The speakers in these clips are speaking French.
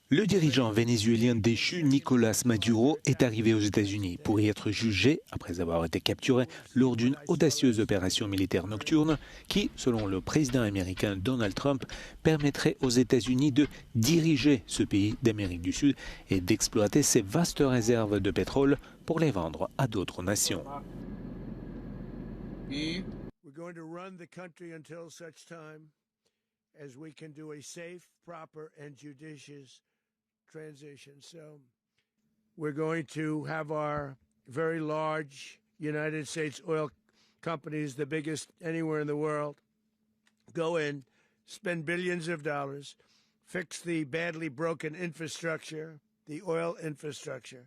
Le dirigeant vénézuélien déchu Nicolás Maduro est arrivé aux États-Unis pour y être jugé après avoir été capturé lors d'une audacieuse opération militaire nocturne qui, selon le président américain Donald Trump, permettrait aux États-Unis de diriger ce pays d'Amérique du Sud et d'exploiter ses vastes réserves de pétrole pour les vendre à d'autres nations. We're going to run the country until such time as we can do a safe, proper, and judicious transition. So we're going to have our very large United States oil companies, the biggest anywhere in the world, go in, spend billions of dollars, fix the badly broken infrastructure, the oil infrastructure,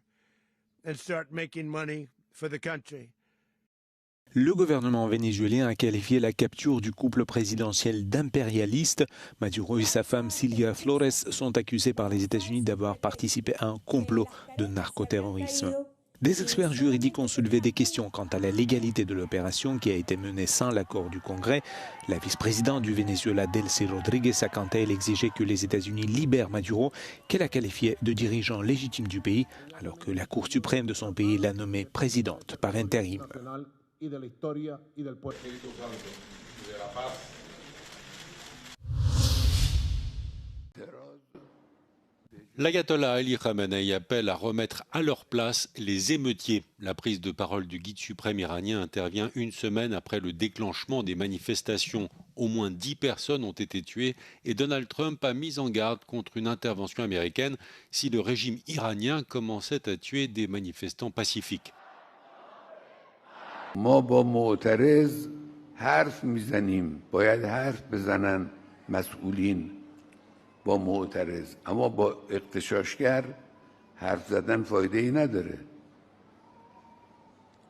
and start making money for the country. Le gouvernement vénézuélien a qualifié la capture du couple présidentiel d'impérialiste. Maduro et sa femme Cilia Flores sont accusés par les États-Unis d'avoir participé à un complot de narcoterrorisme. Des experts juridiques ont soulevé des questions quant à la légalité de l'opération qui a été menée sans l'accord du Congrès. La vice-présidente du Venezuela, Delcy Rodriguez, a quant à elle exigé que les États-Unis libèrent Maduro, qu'elle a qualifié de dirigeant légitime du pays, alors que la Cour suprême de son pays l'a nommée présidente par intérim. Y de la historia y del pueblo. L'ayatollah Ali Khamenei appelle à remettre à leur place les émeutiers. La prise de parole du guide suprême iranien intervient une semaine après le déclenchement des manifestations. Au moins 10 personnes ont été tuées et Donald Trump a mis en garde contre une intervention américaine si le régime iranien commençait à tuer des manifestants pacifiques. ما با معترض حرف میزنیم باید حرف بزنن مسئولین با معترض اما با اغتشاشگر حرف زدن فایده ای نداره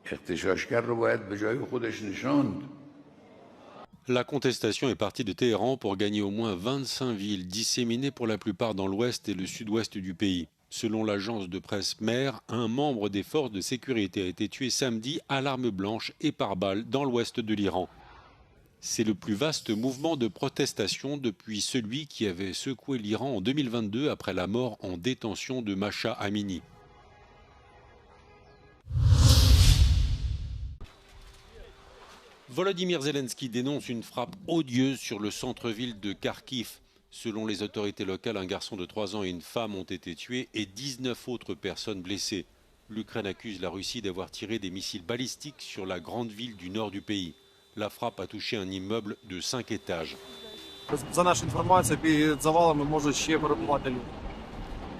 اغتشاشگر رو باید به جای خودش نشاند. La contestation est partie de Téhéran pour gagner au moins 25 villes disséminées pour la plupart dans l'ouest et le sud-ouest du pays. Selon l'agence de presse Mer, un membre des forces de sécurité a été tué samedi à l'arme blanche et par balle dans l'ouest de l'Iran. C'est le plus vaste mouvement de protestation depuis celui qui avait secoué l'Iran en 2022 après la mort en détention de Mahsa Amini. Volodymyr Zelensky dénonce une frappe odieuse sur le centre-ville de Kharkiv. Selon les autorités locales, un garçon de 3 ans et une femme ont été tués et 19 autres personnes blessées. L'Ukraine accuse la Russie d'avoir tiré des missiles balistiques sur la grande ville du nord du pays. La frappe a touché un immeuble de 5 étages. За нашу інформацію, під завалами можуть ще перебувати люди.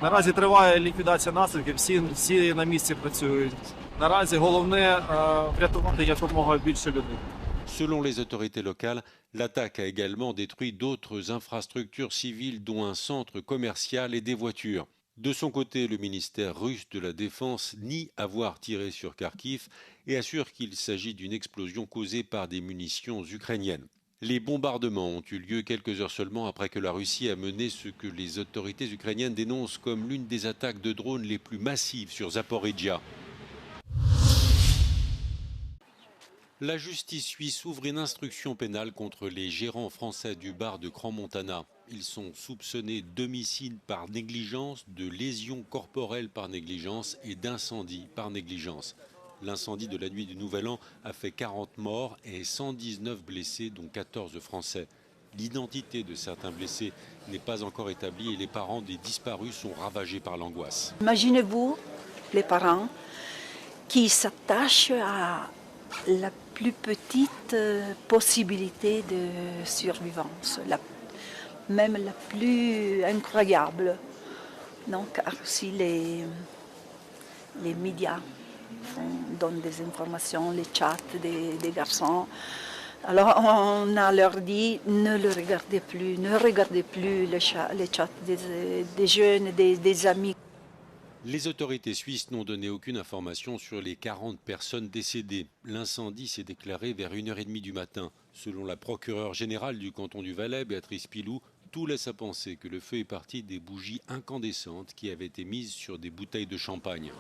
Наразі триває ліквідація наслідків, всі на місці працюють. Наразі головне врятувати якомога більше людей. Selon les autorités locales, l'attaque a également détruit d'autres infrastructures civiles dont un centre commercial et des voitures. De son côté, le ministère russe de la Défense nie avoir tiré sur Kharkiv et assure qu'il s'agit d'une explosion causée par des munitions ukrainiennes. Les bombardements ont eu lieu quelques heures seulement après que la Russie a mené ce que les autorités ukrainiennes dénoncent comme l'une des attaques de drones les plus massives sur Zaporizhzhia. La justice suisse ouvre une instruction pénale contre les gérants français du bar de Crans-Montana. Ils sont soupçonnés d'homicide par négligence, de lésions corporelles par négligence et d'incendie par négligence. L'incendie de la nuit du Nouvel An a fait 40 morts et 119 blessés, dont 14 Français. L'identité de certains blessés n'est pas encore établie et les parents des disparus sont ravagés par l'angoisse. Imaginez-vous les parents qui s'attachent à la plus petite possibilité de survivance, même la plus incroyable. Donc aussi les médias donnent des informations, les chats des garçons. Alors on a leur dit ne le regardez plus, ne regardez plus les chats des jeunes, des amis. Les autorités suisses n'ont donné aucune information sur les 40 personnes décédées. L'incendie s'est déclaré vers 1h30 du matin. Selon la procureure générale du canton du Valais, Béatrice Pilou, tout laisse à penser que le feu est parti des bougies incandescentes qui avaient été mises sur des bouteilles de champagne.